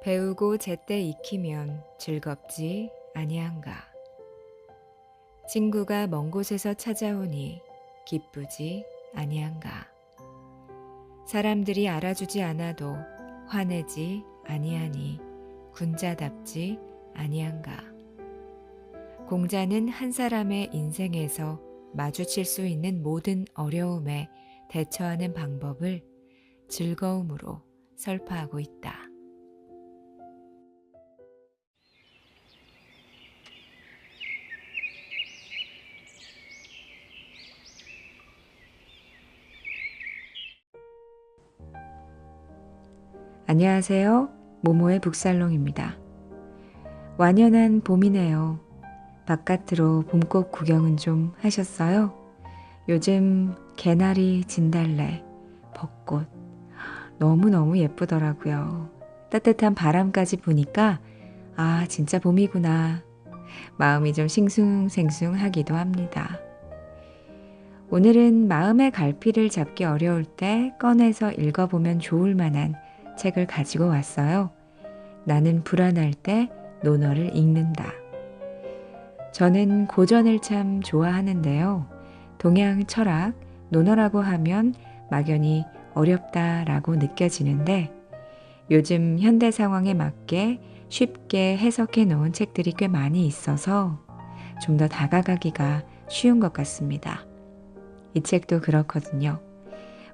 배우고 제때 익히면 즐겁지 아니한가. 친구가 먼 곳에서 찾아오니 기쁘지 아니한가. 사람들이 알아주지 않아도 화내지 아니하니 군자답지 아니한가. 공자는 한 사람의 인생에서 마주칠 수 있는 모든 어려움에 대처하는 방법을 즐거움으로 설파하고 있다. 안녕하세요. 모모의 북살롱입니다. 완연한 봄이네요. 바깥으로 봄꽃 구경은 좀 하셨어요? 요즘 개나리, 진달래, 벚꽃 너무너무 예쁘더라고요. 따뜻한 바람까지 부니까 진짜 봄이구나. 마음이 좀 싱숭생숭하기도 합니다. 오늘은 마음의 갈피를 잡기 어려울 때 꺼내서 읽어보면 좋을 만한 책을 가지고 왔어요. 나는 불안할 때 논어를 읽는다. 저는 고전을 참 좋아하는데요. 동양 철학, 논어라고 하면 막연히 어렵다라고 느껴지는데 요즘 현대 상황에 맞게 쉽게 해석해 놓은 책들이 꽤 많이 있어서 좀 더 다가가기가 쉬운 것 같습니다. 이 책도 그렇거든요.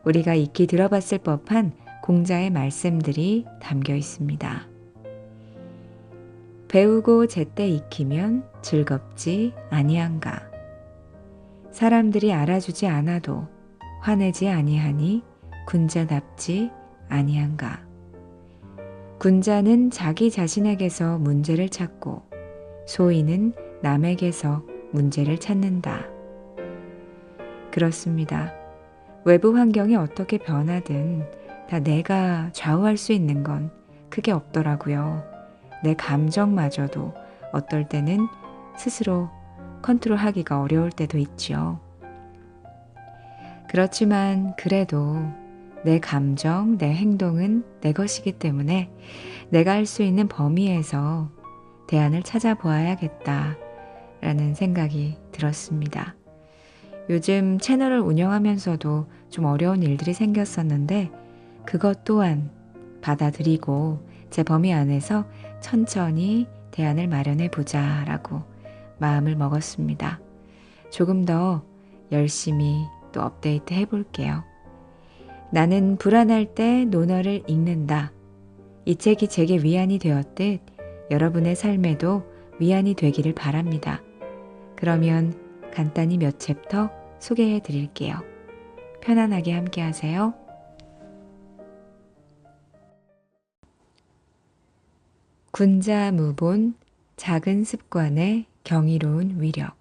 우리가 익히 들어봤을 법한 공자의 말씀들이 담겨 있습니다. 배우고 제때 익히면 즐겁지 아니한가. 사람들이 알아주지 않아도 화내지 아니하니 군자답지 아니한가. 군자는 자기 자신에게서 문제를 찾고 소인은 남에게서 문제를 찾는다. 그렇습니다. 외부 환경이 어떻게 변하든 다 내가 좌우할 수 있는 건 크게 없더라고요. 내 감정마저도 어떨 때는 스스로 컨트롤하기가 어려울 때도 있지요. 그렇지만 그래도 내 감정, 내 행동은 내 것이기 때문에 내가 할 수 있는 범위에서 대안을 찾아보아야겠다라는 생각이 들었습니다. 요즘 채널을 운영하면서도 좀 어려운 일들이 생겼었는데 그것 또한 받아들이고 제 범위 안에서 천천히 대안을 마련해 보자라고 마음을 먹었습니다. 조금 더 열심히 또 업데이트 해볼게요. 나는 불안할 때 논어를 읽는다. 이 책이 제게 위안이 되었듯 여러분의 삶에도 위안이 되기를 바랍니다. 그러면 간단히 몇 챕터 소개해 드릴게요. 편안하게 함께 하세요. 군자무본 작은 습관의 경이로운 위력.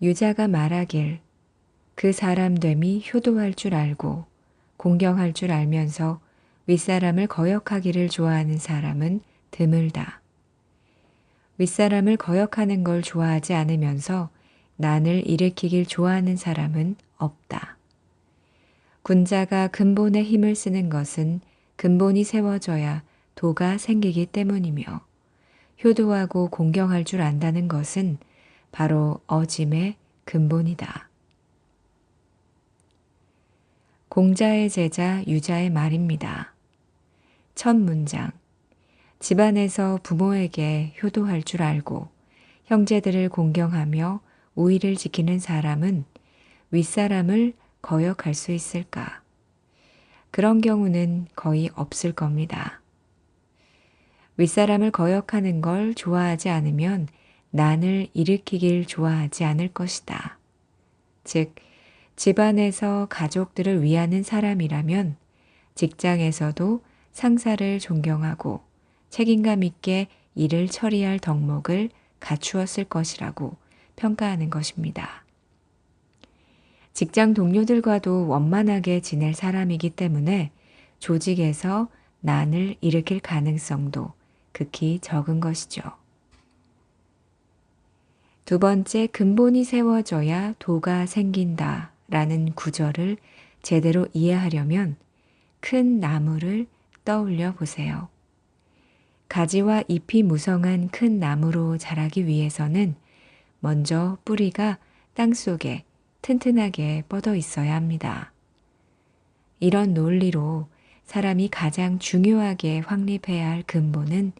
유자가 말하길 그 사람됨이 효도할 줄 알고 공경할 줄 알면서 윗사람을 거역하기를 좋아하는 사람은 드물다. 윗사람을 거역하는 걸 좋아하지 않으면서 난을 일으키길 좋아하는 사람은 없다. 군자가 근본에 힘을 쓰는 것은 근본이 세워져야 도가 생기기 때문이며 효도하고 공경할 줄 안다는 것은 바로 어짐의 근본이다. 공자의 제자 유자의 말입니다. 첫 문장. 집안에서 부모에게 효도할 줄 알고 형제들을 공경하며 우위를 지키는 사람은 윗사람을 거역할 수 있을까? 그런 경우는 거의 없을 겁니다. 윗사람을 거역하는 걸 좋아하지 않으면 난을 일으키길 좋아하지 않을 것이다. 즉, 집안에서 가족들을 위하는 사람이라면 직장에서도 상사를 존경하고 책임감 있게 일을 처리할 덕목을 갖추었을 것이라고 평가하는 것입니다. 직장 동료들과도 원만하게 지낼 사람이기 때문에 조직에서 난을 일으킬 가능성도 극히 적은 것이죠. 두 번째, 근본이 세워져야 도가 생긴다 라는 구절을 제대로 이해하려면 큰 나무를 떠올려 보세요. 가지와 잎이 무성한 큰 나무로 자라기 위해서는 먼저 뿌리가 땅속에 튼튼하게 뻗어 있어야 합니다. 이런 논리로 사람이 가장 중요하게 확립해야 할 근본은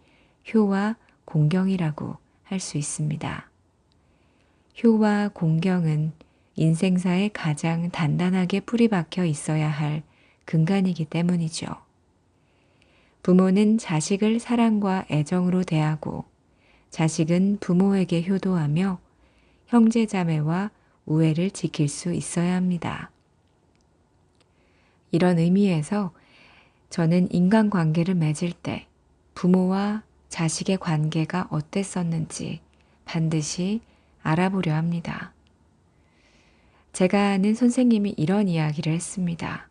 효와 공경이라고 할 수 있습니다. 효와 공경은 인생사에 가장 단단하게 뿌리 박혀 있어야 할 근간이기 때문이죠. 부모는 자식을 사랑과 애정으로 대하고 자식은 부모에게 효도하며 형제자매와 우애를 지킬 수 있어야 합니다. 이런 의미에서 저는 인간관계를 맺을 때 부모와 자식의 관계가 어땠었는지 반드시 알아보려 합니다. 제가 아는 선생님이 이런 이야기를 했습니다.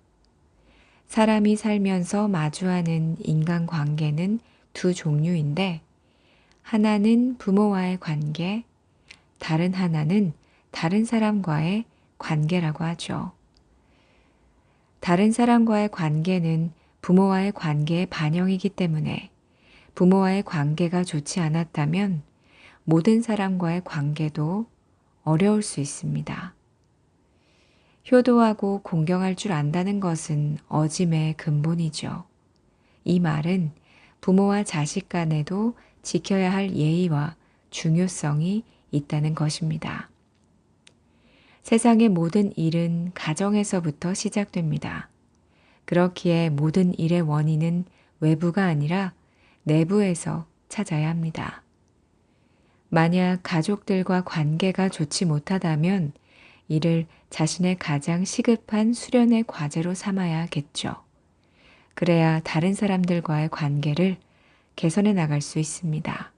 사람이 살면서 마주하는 인간관계는 두 종류인데 하나는 부모와의 관계, 다른 하나는 다른 사람과의 관계라고 하죠. 다른 사람과의 관계는 부모와의 관계의 반영이기 때문에 부모와의 관계가 좋지 않았다면 모든 사람과의 관계도 어려울 수 있습니다. 효도하고 공경할 줄 안다는 것은 어짐의 근본이죠. 이 말은 부모와 자식 간에도 지켜야 할 예의와 중요성이 있다는 것입니다. 세상의 모든 일은 가정에서부터 시작됩니다. 그렇기에 모든 일의 원인은 외부가 아니라 내부에서 찾아야 합니다. 만약 가족들과 관계가 좋지 못하다면 이를 자신의 가장 시급한 수련의 과제로 삼아야겠죠. 그래야 다른 사람들과의 관계를 개선해 나갈 수 있습니다.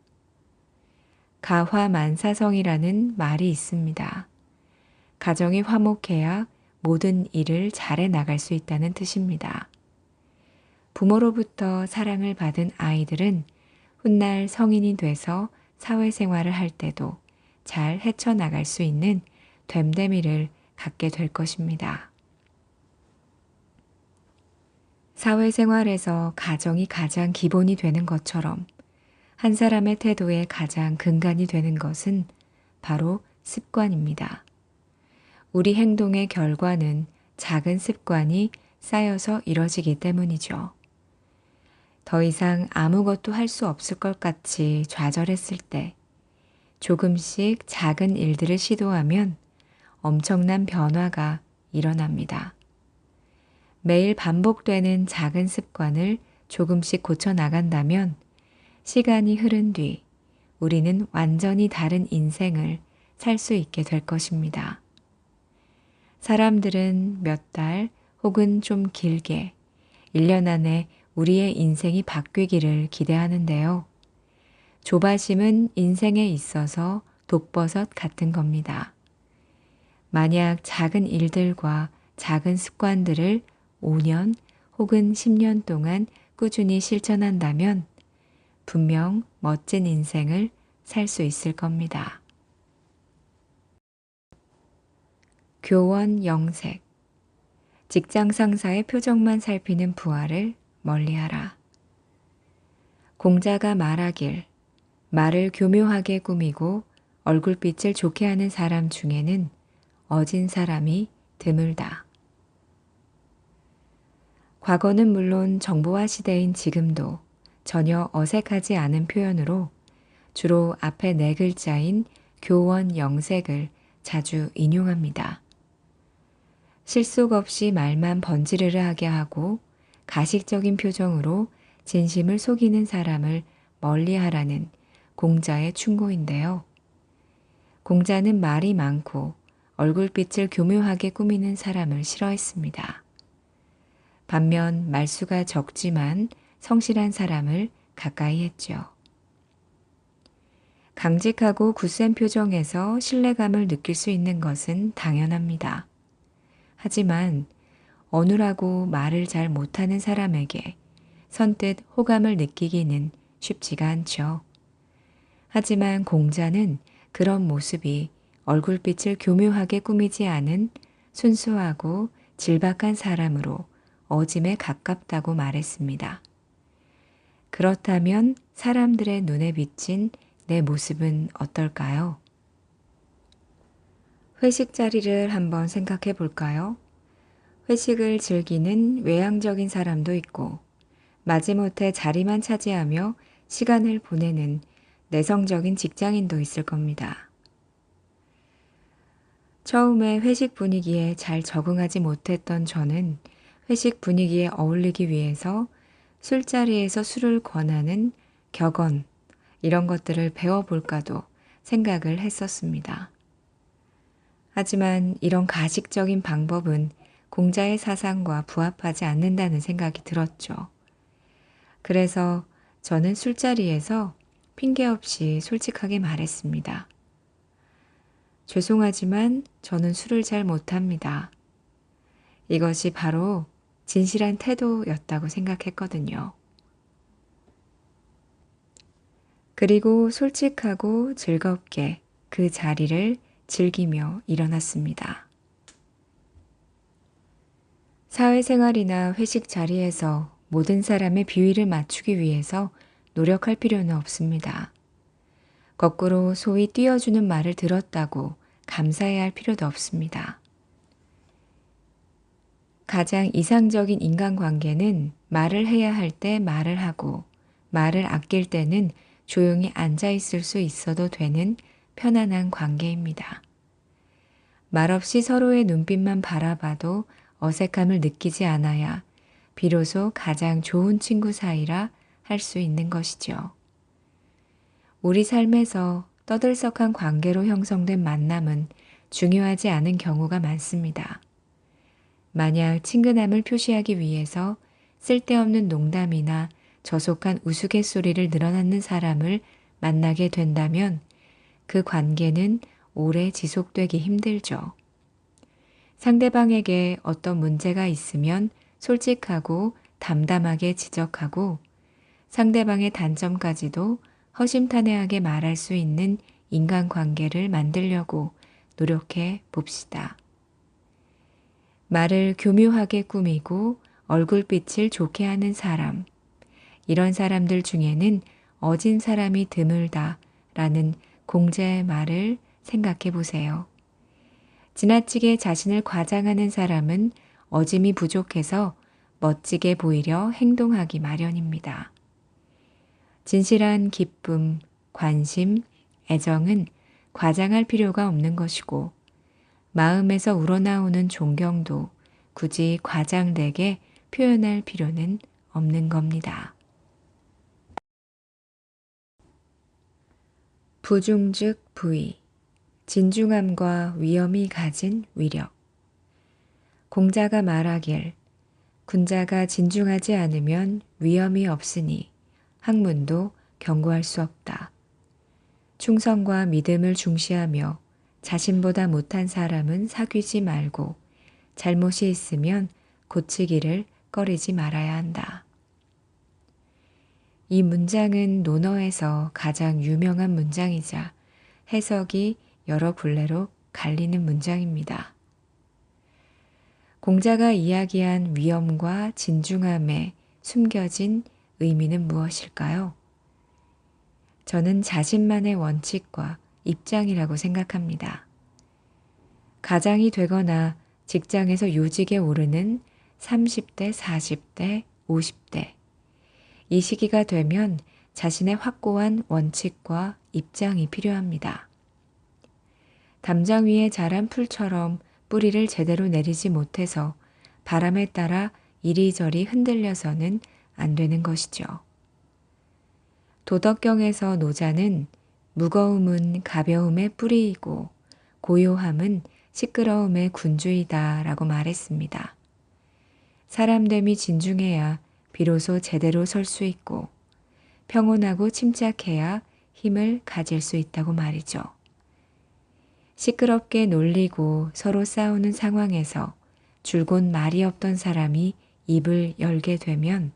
가화만사성이라는 말이 있습니다. 가정이 화목해야 모든 일을 잘해 나갈 수 있다는 뜻입니다. 부모로부터 사랑을 받은 아이들은 훗날 성인이 돼서 사회생활을 할 때도 잘 헤쳐나갈 수 있는 됨됨이를 갖게 될 것입니다. 사회생활에서 가정이 가장 기본이 되는 것처럼 한 사람의 태도의 가장 근간이 되는 것은 바로 습관입니다. 우리 행동의 결과는 작은 습관이 쌓여서 이뤄지기 때문이죠. 더 이상 아무것도 할 수 없을 것 같이 좌절했을 때 조금씩 작은 일들을 시도하면 엄청난 변화가 일어납니다. 매일 반복되는 작은 습관을 조금씩 고쳐 나간다면 시간이 흐른 뒤 우리는 완전히 다른 인생을 살 수 있게 될 것입니다. 사람들은 몇 달 혹은 좀 길게 1년 안에 우리의 인생이 바뀌기를 기대하는데요. 조바심은 인생에 있어서 독버섯 같은 겁니다. 만약 작은 일들과 작은 습관들을 5년 혹은 10년 동안 꾸준히 실천한다면 분명 멋진 인생을 살 수 있을 겁니다. 교원 영색. 직장 상사의 표정만 살피는 부하를 멀리하라. 공자가 말하길 말을 교묘하게 꾸미고 얼굴빛을 좋게 하는 사람 중에는 어진 사람이 드물다. 과거는 물론 정보화 시대인 지금도 전혀 어색하지 않은 표현으로 주로 앞에 네 글자인 교원 영색을 자주 인용합니다. 실속 없이 말만 번지르르하게 하고 가식적인 표정으로 진심을 속이는 사람을 멀리하라는 공자의 충고인데요. 공자는 말이 많고 얼굴빛을 교묘하게 꾸미는 사람을 싫어했습니다. 반면 말수가 적지만 성실한 사람을 가까이 했죠. 강직하고 굳센 표정에서 신뢰감을 느낄 수 있는 것은 당연합니다. 하지만 어눌하고 말을 잘 못하는 사람에게 선뜻 호감을 느끼기는 쉽지가 않죠. 하지만 공자는 그런 모습이 얼굴빛을 교묘하게 꾸미지 않은 순수하고 질박한 사람으로 어짐에 가깝다고 말했습니다. 그렇다면 사람들의 눈에 비친 내 모습은 어떨까요? 회식 자리를 한번 생각해 볼까요? 회식을 즐기는 외향적인 사람도 있고, 마지못해 자리만 차지하며 시간을 보내는 내성적인 직장인도 있을 겁니다. 처음에 회식 분위기에 잘 적응하지 못했던 저는 회식 분위기에 어울리기 위해서 술자리에서 술을 권하는 격언, 이런 것들을 배워볼까도 생각을 했었습니다. 하지만 이런 가식적인 방법은 공자의 사상과 부합하지 않는다는 생각이 들었죠. 그래서 저는 술자리에서 핑계 없이 솔직하게 말했습니다. 죄송하지만 저는 술을 잘 못합니다. 이것이 바로 진실한 태도였다고 생각했거든요. 그리고 솔직하고 즐겁게 그 자리를 즐기며 일어났습니다. 사회생활이나 회식 자리에서 모든 사람의 비위를 맞추기 위해서 노력할 필요는 없습니다. 거꾸로 소위 띄워주는 말을 들었다고 감사해야 할 필요도 없습니다. 가장 이상적인 인간관계는 말을 해야 할 때 말을 하고 말을 아낄 때는 조용히 앉아 있을 수 있어도 되는 편안한 관계입니다. 말없이 서로의 눈빛만 바라봐도 어색함을 느끼지 않아야 비로소 가장 좋은 친구 사이라 할 수 있는 것이죠. 우리 삶에서 떠들썩한 관계로 형성된 만남은 중요하지 않은 경우가 많습니다. 만약 친근함을 표시하기 위해서 쓸데없는 농담이나 저속한 우스갯소리를 늘어놓는 사람을 만나게 된다면 그 관계는 오래 지속되기 힘들죠. 상대방에게 어떤 문제가 있으면 솔직하고 담담하게 지적하고 상대방의 단점까지도 허심탄회하게 말할 수 있는 인간관계를 만들려고 노력해 봅시다. 말을 교묘하게 꾸미고 얼굴빛을 좋게 하는 사람, 이런 사람들 중에는 어진 사람이 드물다라는 공자의 말을 생각해 보세요. 지나치게 자신을 과장하는 사람은 어짐이 부족해서 멋지게 보이려 행동하기 마련입니다. 진실한 기쁨, 관심, 애정은 과장할 필요가 없는 것이고 마음에서 우러나오는 존경도 굳이 과장되게 표현할 필요는 없는 겁니다. 부중즉 부위, 진중함과 위엄이 가진 위력. 공자가 말하길 군자가 진중하지 않으면 위엄이 없으니 학문도 경고할 수 없다. 충성과 믿음을 중시하며 자신보다 못한 사람은 사귀지 말고 잘못이 있으면 고치기를 꺼리지 말아야 한다. 이 문장은 논어에서 가장 유명한 문장이자 해석이 여러 굴레로 갈리는 문장입니다. 공자가 이야기한 위엄과 진중함에 숨겨진 의미는 무엇일까요? 저는 자신만의 원칙과 입장이라고 생각합니다. 가장이 되거나 직장에서 요직에 오르는 30대, 40대, 50대. 이 시기가 되면 자신의 확고한 원칙과 입장이 필요합니다. 담장 위에 자란 풀처럼 뿌리를 제대로 내리지 못해서 바람에 따라 이리저리 흔들려서는 안 되는 것이죠. 도덕경에서 노자는 무거움은 가벼움의 뿌리이고 고요함은 시끄러움의 군주이다 라고 말했습니다. 사람됨이 진중해야 비로소 제대로 설 수 있고 평온하고 침착해야 힘을 가질 수 있다고 말이죠. 시끄럽게 놀리고 서로 싸우는 상황에서 줄곧 말이 없던 사람이 입을 열게 되면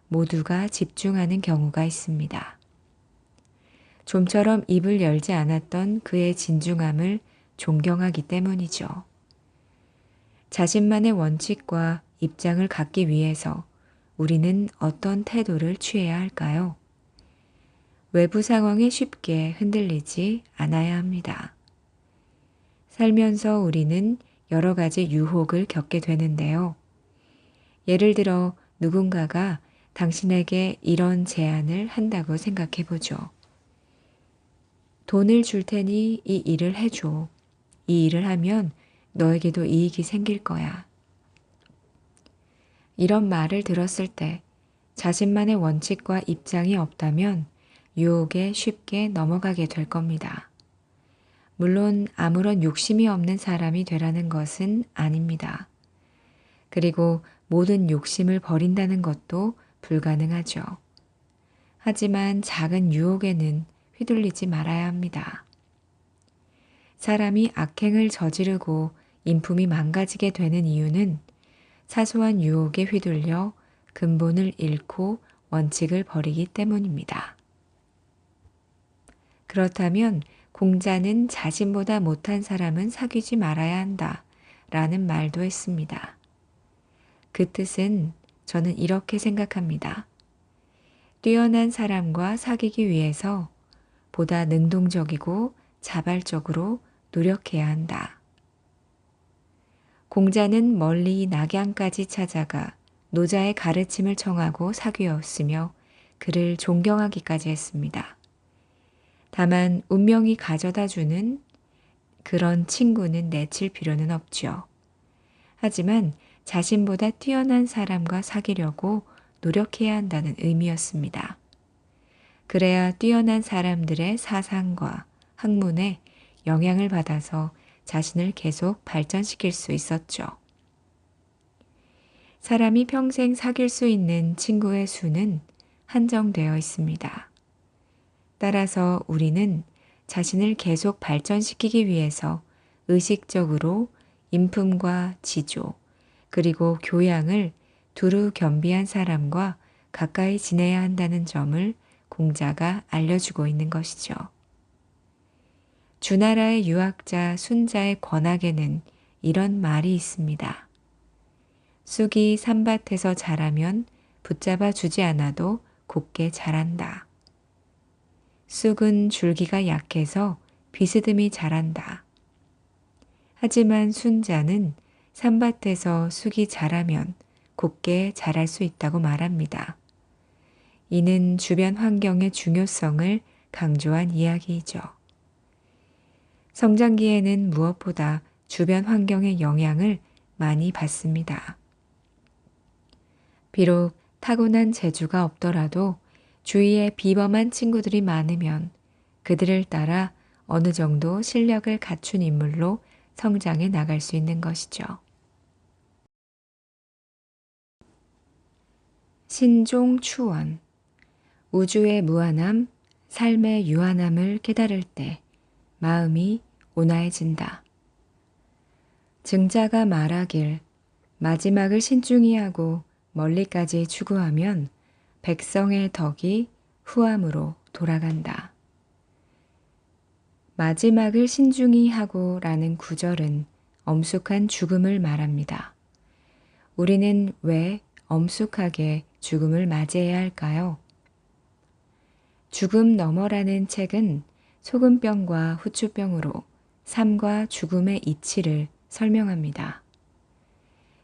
모두가 집중하는 경우가 있습니다. 좀처럼 입을 열지 않았던 그의 진중함을 존경하기 때문이죠. 자신만의 원칙과 입장을 갖기 위해서 우리는 어떤 태도를 취해야 할까요? 외부 상황에 쉽게 흔들리지 않아야 합니다. 살면서 우리는 여러 가지 유혹을 겪게 되는데요. 예를 들어 누군가가 당신에게 이런 제안을 한다고 생각해 보죠. 돈을 줄 테니 이 일을 해줘. 이 일을 하면 너에게도 이익이 생길 거야. 이런 말을 들었을 때 자신만의 원칙과 입장이 없다면 유혹에 쉽게 넘어가게 될 겁니다. 물론 아무런 욕심이 없는 사람이 되라는 것은 아닙니다. 그리고 모든 욕심을 버린다는 것도 불가능하죠. 하지만 작은 유혹에는 휘둘리지 말아야 합니다. 사람이 악행을 저지르고 인품이 망가지게 되는 이유는 사소한 유혹에 휘둘려 근본을 잃고 원칙을 버리기 때문입니다. 그렇다면 공자는 자신보다 못한 사람은 사귀지 말아야 한다 라는 말도 했습니다. 그 뜻은 저는 이렇게 생각합니다. 뛰어난 사람과 사귀기 위해서 보다 능동적이고 자발적으로 노력해야 한다. 공자는 멀리 낙양까지 찾아가 노자의 가르침을 청하고 사귀었으며 그를 존경하기까지 했습니다. 다만 운명이 가져다주는 그런 친구는 내칠 필요는 없지요. 하지만 자신보다 뛰어난 사람과 사귀려고 노력해야 한다는 의미였습니다. 그래야 뛰어난 사람들의 사상과 학문에 영향을 받아서 자신을 계속 발전시킬 수 있었죠. 사람이 평생 사귈 수 있는 친구의 수는 한정되어 있습니다. 따라서 우리는 자신을 계속 발전시키기 위해서 의식적으로 인품과 지조, 그리고 교양을 두루 겸비한 사람과 가까이 지내야 한다는 점을 공자가 알려주고 있는 것이죠. 주나라의 유학자 순자의 권학에는 이런 말이 있습니다. 쑥이 산밭에서 자라면 붙잡아 주지 않아도 곱게 자란다. 쑥은 줄기가 약해서 비스듬히 자란다. 하지만 순자는 산밭에서 쑥이 자라면 곱게 자랄 수 있다고 말합니다. 이는 주변 환경의 중요성을 강조한 이야기이죠. 성장기에는 무엇보다 주변 환경의 영향을 많이 받습니다. 비록 타고난 재주가 없더라도 주위에 비범한 친구들이 많으면 그들을 따라 어느 정도 실력을 갖춘 인물로 성장해 나갈 수 있는 것이죠. 신종 추원. 우주의 무한함, 삶의 유한함을 깨달을 때 마음이 온화해진다. 증자가 말하길 마지막을 신중히 하고 멀리까지 추구하면 백성의 덕이 후함으로 돌아간다. 마지막을 신중히 하고 라는 구절은 엄숙한 죽음을 말합니다. 우리는 왜 엄숙하게 죽음을 맞이해야 할까요? 죽음 너머라는 책은 소금병과 후추병으로 삶과 죽음의 이치를 설명합니다.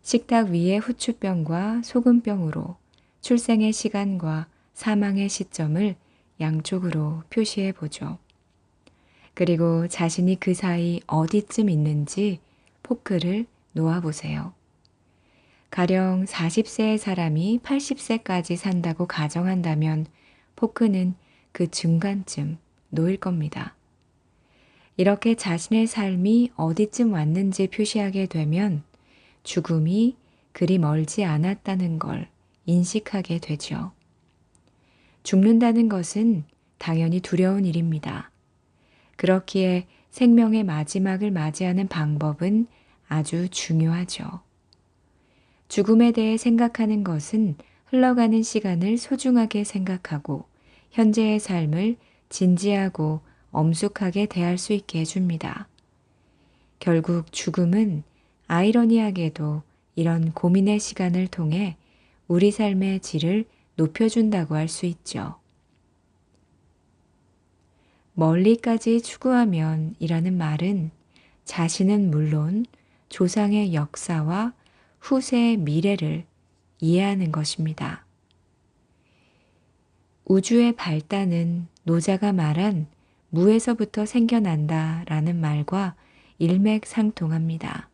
식탁 위에 후추병과 소금병으로 출생의 시간과 사망의 시점을 양쪽으로 표시해 보죠. 그리고 자신이 그 사이 어디쯤 있는지 포크를 놓아보세요. 가령 40세의 사람이 80세까지 산다고 가정한다면 포크는 그 중간쯤 놓일 겁니다. 이렇게 자신의 삶이 어디쯤 왔는지 표시하게 되면 죽음이 그리 멀지 않았다는 걸 인식하게 되죠. 죽는다는 것은 당연히 두려운 일입니다. 그렇기에 생명의 마지막을 맞이하는 방법은 아주 중요하죠. 죽음에 대해 생각하는 것은 흘러가는 시간을 소중하게 생각하고 현재의 삶을 진지하고 엄숙하게 대할 수 있게 해줍니다. 결국 죽음은 아이러니하게도 이런 고민의 시간을 통해 우리 삶의 질을 높여준다고 할 수 있죠. 멀리까지 추구하면 이라는 말은 자신은 물론 조상의 역사와 후세의 미래를 이해하는 것입니다. 우주의 발단은 노자가 말한 무에서부터 생겨난다 라는 말과 일맥상통합니다.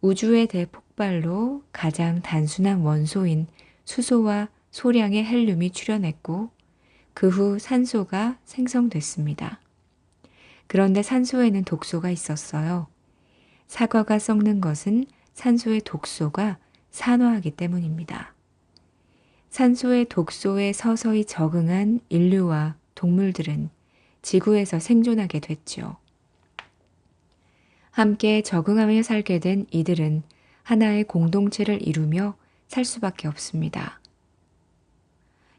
우주의 대폭발로 가장 단순한 원소인 수소와 소량의 헬륨이 출현했고 그 후 산소가 생성됐습니다. 그런데 산소에는 독소가 있었어요. 사과가 썩는 것은 산소의 독소가 산화하기 때문입니다. 산소의 독소에 서서히 적응한 인류와 동물들은 지구에서 생존하게 됐죠. 함께 적응하며 살게 된 이들은 하나의 공동체를 이루며 살 수밖에 없습니다.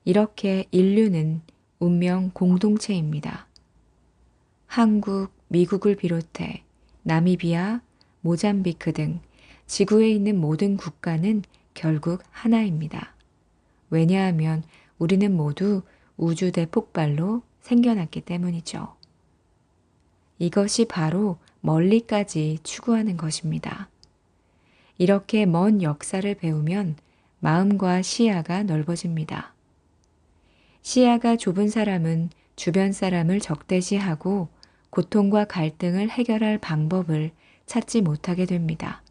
이렇게 인류는 운명 공동체입니다. 한국, 미국을 비롯해 나미비아, 모잠비크 등 지구에 있는 모든 국가는 결국 하나입니다. 왜냐하면 우리는 모두 우주 대폭발로 생겨났기 때문이죠. 이것이 바로 멀리까지 추구하는 것입니다. 이렇게 먼 역사를 배우면 마음과 시야가 넓어집니다. 시야가 좁은 사람은 주변 사람을 적대시하고 고통과 갈등을 해결할 방법을 찾지 못하게 됩니다.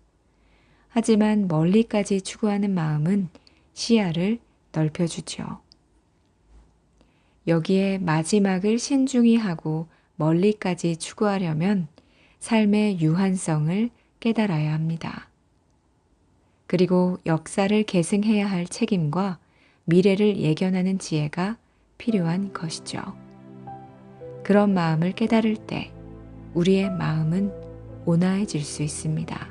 하지만 멀리까지 추구하는 마음은 시야를 넓혀주죠. 여기에 마지막을 신중히 하고 멀리까지 추구하려면 삶의 유한성을 깨달아야 합니다. 그리고 역사를 계승해야 할 책임과 미래를 예견하는 지혜가 필요한 것이죠. 그런 마음을 깨달을 때 우리의 마음은 온화해질 수 있습니다.